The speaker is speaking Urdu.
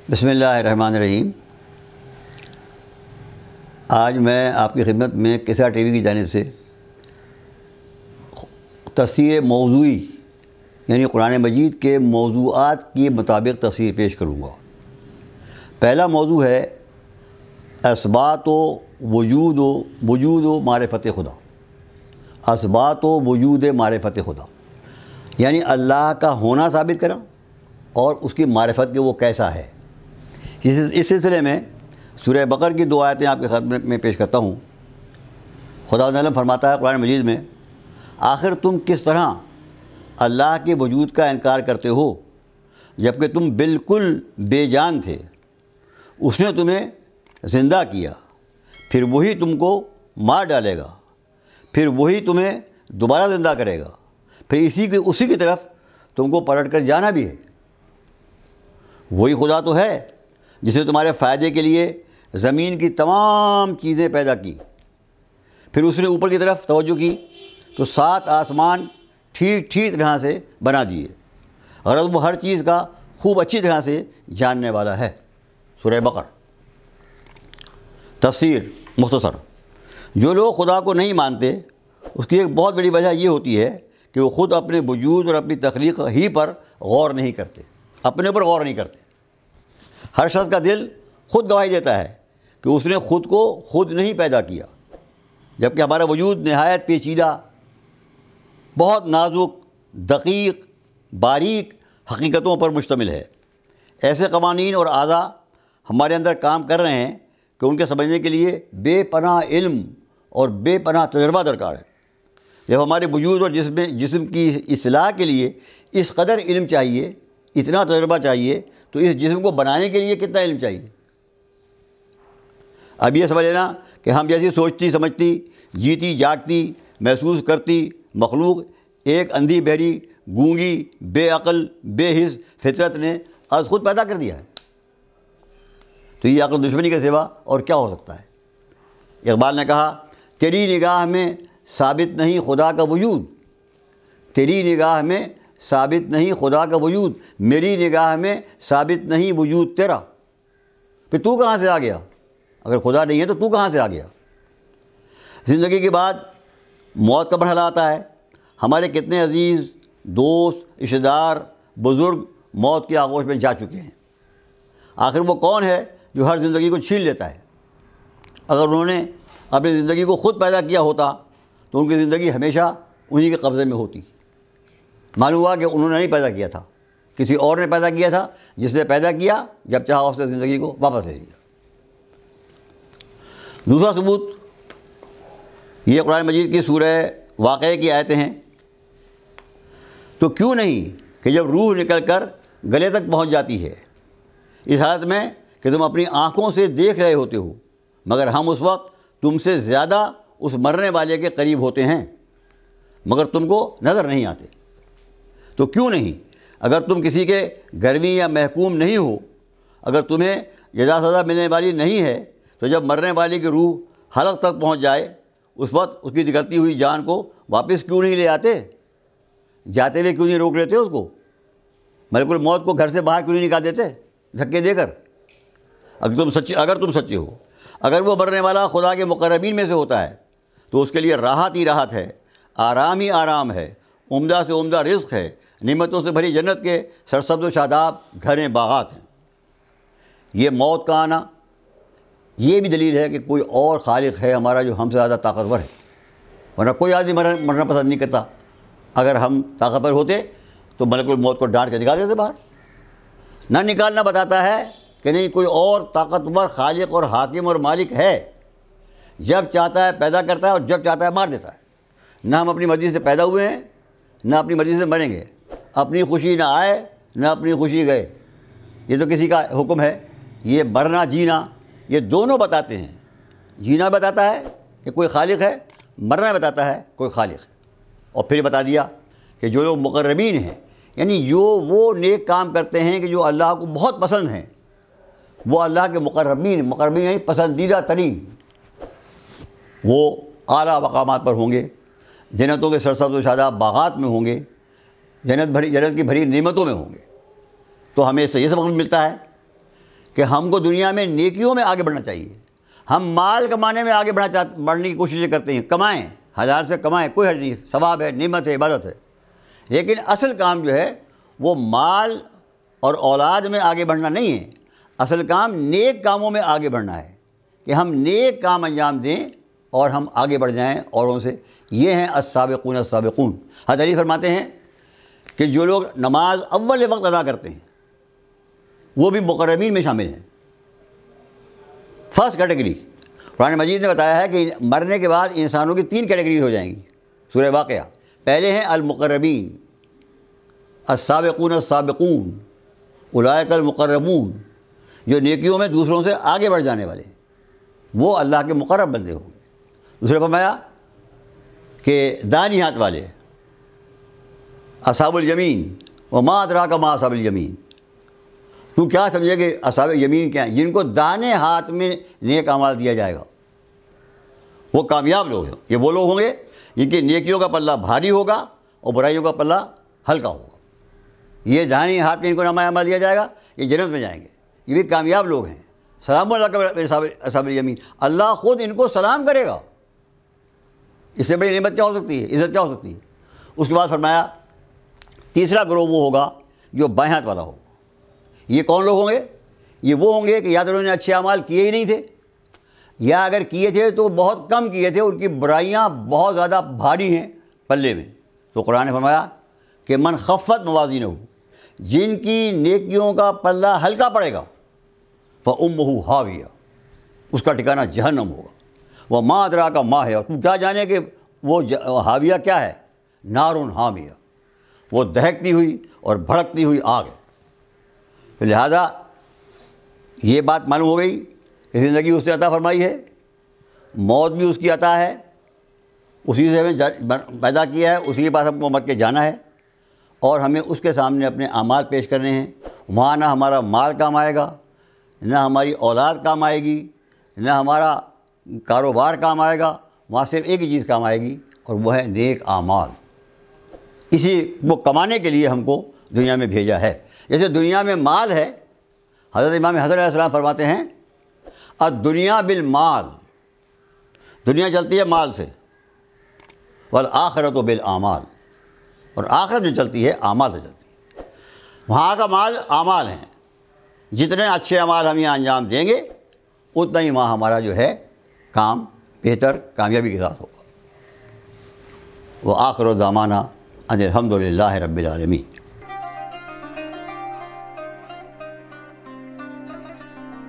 بسم اللہ الرحمن الرحیم۔ آج میں آپ کی خدمت میں قصہ ٹی وی کی جانب سے تفسیر موضوعی یعنی قرآن مجید کے موضوعات کے مطابق تفسیر پیش کروں گا۔ پہلا موضوع ہے اثبات و وجود و معرفت خدا۔ اثبات و وجود معرفت خدا یعنی اللہ کا ہونا ثابت کرنا اور اس کی معرفت کہ وہ کیسا ہے۔ اس سلسلے میں سورہ بقرہ کی 2 آیتیں آپ کے خدمت میں پیش کرتا ہوں۔ خدا تعالیٰ فرماتا ہے قرآن مجید میں، آخر تم کس طرح اللہ کے وجود کا انکار کرتے ہو جبکہ تم بالکل بے جان تھے۔ اس نے تمہیں زندہ کیا، پھر وہی تم کو مار ڈالے گا، پھر وہی تمہیں دوبارہ زندہ کرے گا، پھر اسی کی طرف تم کو پلٹ کر جانا بھی ہے۔ وہی خدا تو ہے جس نے تمہارے فائدے کے لیے زمین کی تمام چیزیں پیدا کی، پھر اس نے اوپر کی طرف توجہ کی تو 7 آسمان ٹھیک طرح سے بنا دیے، غرض وہ ہر چیز کا خوب اچھی طرح سے جاننے والا ہے۔ سورہ بقرہ۔ تفسیر مختصر۔ جو لوگ خدا کو نہیں مانتے اس کی ایک بہت بڑی وجہ یہ ہوتی ہے کہ وہ خود اپنے وجود اور اپنی تخلیق ہی پر غور نہیں کرتے، اپنے اوپر غور نہیں کرتے۔ ہر شخص کا دل خود گواہی دیتا ہے کہ اس نے خود کو خود نہیں پیدا کیا، جبکہ ہمارا وجود نہایت پیچیدہ، بہت نازک، دقیق، باریک حقیقتوں پر مشتمل ہے۔ ایسے قوانین اور اعضاء ہمارے اندر کام کر رہے ہیں کہ ان کے سمجھنے کے لیے بے پناہ علم اور بے پناہ تجربہ درکار ہے۔ جب ہمارے وجود اور جسم کی اصلاح کے لیے اس قدر علم چاہیے، اتنا تجربہ چاہیے، تو اس جسم کو بنانے کے لیے کتنا علم چاہیے؟ اب یہ سمجھ لینا کہ ہم جیسی سوچتی سمجھتی، جیتی جاگتی، محسوس کرتی مخلوق ایک اندھی بہری، گونگی، بے عقل، بے حس فطرت نے از خود پیدا کر دیا ہے۔ تو یہ عقل دشمنی کے سوا اور کیا ہو سکتا ہے؟ اقبال نے کہا، تیری نگاہ میں ثابت نہیں خدا کا وجود، تیری نگاہ میں ثابت نہیں خدا کا وجود، میری نگاہ میں ثابت نہیں وجود تیرا۔ پھر تو کہاں سے آ گیا؟ اگر خدا نہیں ہے تو تو کہاں سے آ گیا؟ زندگی کے بعد موت کا مرحلہ آتا ہے۔ ہمارے کتنے عزیز، دوست، رشتہ دار، بزرگ موت کے آغوش میں جا چکے ہیں۔ آخر وہ کون ہے جو ہر زندگی کو چھین لیتا ہے؟ اگر انہوں نے اپنی زندگی کو خود پیدا کیا ہوتا تو ان کی زندگی ہمیشہ انہی کے قبضے میں ہوتی۔ معلوم ہوا کہ انہوں نے نہیں پیدا کیا تھا، کسی اور نے پیدا کیا تھا، جس نے پیدا کیا جب چاہا اس نے زندگی کو واپس لے لیا۔ دوسرا ثبوت یہ قرآن مجید کی سورہ واقعہ کی آیتیں ہیں۔ تو کیوں نہیں کہ جب روح نکل کر گلے تک پہنچ جاتی ہے، اس حالت میں کہ تم اپنی آنکھوں سے دیکھ رہے ہوتے ہو، مگر ہم اس وقت تم سے زیادہ اس مرنے والے کے قریب ہوتے ہیں، مگر تم کو نظر نہیں آتے۔ تو کیوں نہیں، اگر تم کسی کے گروی یا محکوم نہیں ہو، اگر تمہیں جزا سزا ملنے والی نہیں ہے، تو جب مرنے والے کی روح حلق تک پہنچ جائے اس وقت اس کی نکلتی ہوئی جان کو واپس کیوں نہیں لے آتے؟ جاتے ہوئے کیوں نہیں روک لیتے اس کو؟ ملک الموت کو گھر سے باہر کیوں نہیں نکال دیتے دھکے دے کر؟ اگر تم سچے ہو، اگر وہ مرنے والا خدا کے مقربین میں سے ہوتا ہے تو اس کے لیے راحت ہی راحت ہے، آرام ہی آرام ہے، عمدہ سے عمدہ رزق ہے، نعمتوں سے بھری جنت کے سرسبز و شاداب گھریں باغات ہیں۔ یہ موت کا آنا یہ بھی دلیل ہے کہ کوئی اور خالق ہے ہمارا جو ہم سے زیادہ طاقتور ہے، ورنہ کوئی آدمی مرنا پسند نہیں کرتا۔ اگر ہم طاقتور ہوتے تو ملک الموت کو ڈانٹ کے نکال دیتے باہر۔ نہ نکالنا بتاتا ہے کہ نہیں، کوئی اور طاقتور خالق اور حاکم اور مالک ہے، جب چاہتا ہے پیدا کرتا ہے اور جب چاہتا ہے مار دیتا ہے۔ نہ ہم اپنی مرضی سے پیدا ہوئے ہیں، نہ اپنی مرضی سے مریں گے۔ اپنی خوشی نہ آئے نہ اپنی خوشی گئے، یہ تو کسی کا حکم ہے۔ یہ مرنا جینا یہ دونوں بتاتے ہیں۔ جینا بتاتا ہے کہ کوئی خالق ہے، مرنا بتاتا ہے کوئی خالق ہے۔ اور پھر بتا دیا کہ جو لوگ مقربین ہیں، یعنی جو وہ نیک کام کرتے ہیں کہ جو اللہ کو بہت پسند ہیں، وہ اللہ کے مقربین یعنی پسندیدہ ترین، وہ اعلیٰ مقامات پر ہوں گے، جنتوں کے سرسبز و شاداب باغات میں ہوں گے، جنت کی بھری نعمتوں میں ہوں گے۔ تو ہمیں اس سے یہ سبق ملتا ہے کہ ہم کو دنیا میں نیکیوں میں آگے بڑھنا چاہیے. ہم مال کمانے میں آگے بڑھنے کی کوششیں کرتے ہیں, کمائیں, حلال سے کمائیں, کوئی حرج نہیں, ثواب ہے, نعمت ہے, عبادت ہے. لیکن اصل کام جو ہے وہ مال اور اولاد میں آگے بڑھنا نہیں ہے. اصل کام نیک کاموں میں آگے بڑھنا ہے, کہ ہم نیک کام انجام دیں اور ہم آگے بڑھ جائیں اوروں سے. یہ ہیں السابقون السابقون. حضرت علی فرماتے ہیں کہ جو لوگ نماز اول وقت ادا کرتے ہیں وہ بھی مقربین میں شامل ہیں. First category. قرآن مجید نے بتایا ہے کہ مرنے کے بعد انسانوں کی 3 کیٹیگریز ہو جائیں گی. سورہ واقعہ. پہلے ہیں المقربین, السابقون السابقون, اولئک المقربون, جو نیکیوں میں دوسروں سے آگے بڑھ جانے والے, وہ اللہ کے مقرب بندے ہوں گے. دوسرے فرمایا کہ دائیں ہاتھ والے, اصحاب الیمین, وما ادراک ما اصحاب الیمین. تو کیا سمجھے کہ اصحاب یمین کیا ہیں؟ جن کو دانے ہاتھ میں نیک اعمال دیا جائے گا, وہ کامیاب لوگ ہیں. یہ وہ لوگ ہوں گے جن کی نیکیوں کا پلہ بھاری ہوگا اور برائیوں کا پلہ ہلکا ہوگا. یہ دانے ہاتھ میں ان کو نامہ اعمال دیا جائے گا, یہ جنت میں جائیں گے. یہ بھی کامیاب لوگ ہیں. سلام اللہ اصحاب الیمین, اللہ خود ان کو سلام کرے گا. اس سے بڑی نعمت کیا ہو سکتی ہے, عزت کیا ہو سکتی ہے. اس کے بعد فرمایا تیسرا گروہ وہ ہوگا جو بائیں ہاتھ والا ہوگا. یہ کون لوگ ہوں گے؟ یہ وہ ہوں گے کہ یا تو انہوں نے اچھے اعمال کیے ہی نہیں تھے, یا اگر کیے تھے تو بہت کم کیے تھے, ان کی برائیاں بہت زیادہ بھاری ہیں پلے میں. تو قرآن نے فرمایا کہ من خفت موازینہ, جن کی نیکیوں کا پلہ ہلکا پڑے گا, فأمہ ہاویہ, اس کا ٹھکانہ جہنم ہوگا. وما ادراک ما ہے, اور تم کیا جانے کہ وہ ہاویہ کیا ہے؟ نارٌ حامیہ, وہ دہکتی ہوئی اور بھڑکتی ہوئی آگ ہے. لہذا یہ بات معلوم ہو گئی کہ زندگی اس نے عطا فرمائی ہے, موت بھی اس کی عطا ہے, اسی سے ہمیں پیدا کیا ہے, اسی کے پاس ہم کو مر کے جانا ہے, اور ہمیں اس کے سامنے اپنے اعمال پیش کرنے ہیں. وہاں نہ ہمارا مال کام آئے گا, نہ ہماری اولاد کام آئے گی, نہ ہمارا کاروبار کام آئے گا. وہاں صرف ایک ہی چیز کام آئے گی, اور وہ ہے نیک اعمال. اسی کو کمانے کے لیے ہم کو دنیا میں بھیجا ہے. جیسے دنیا میں مال ہے, حضرت امام حسن علیہ السلام فرماتے ہیں الدنیا بالمال, دنیا چلتی ہے مال سے, والآخرت بالاعمال, اور آخرت جو چلتی ہے اعمال سے چلتی ہے. وہاں کا مال اعمال ہیں, جتنے اچھے اعمال ہم یہاں انجام دیں گے اتنا ہی وہاں ہمارا جو ہے کام بہتر کامیابی کے ساتھ ہوگا. وآخر دعوانا ان الحمد للہ رب العالمین.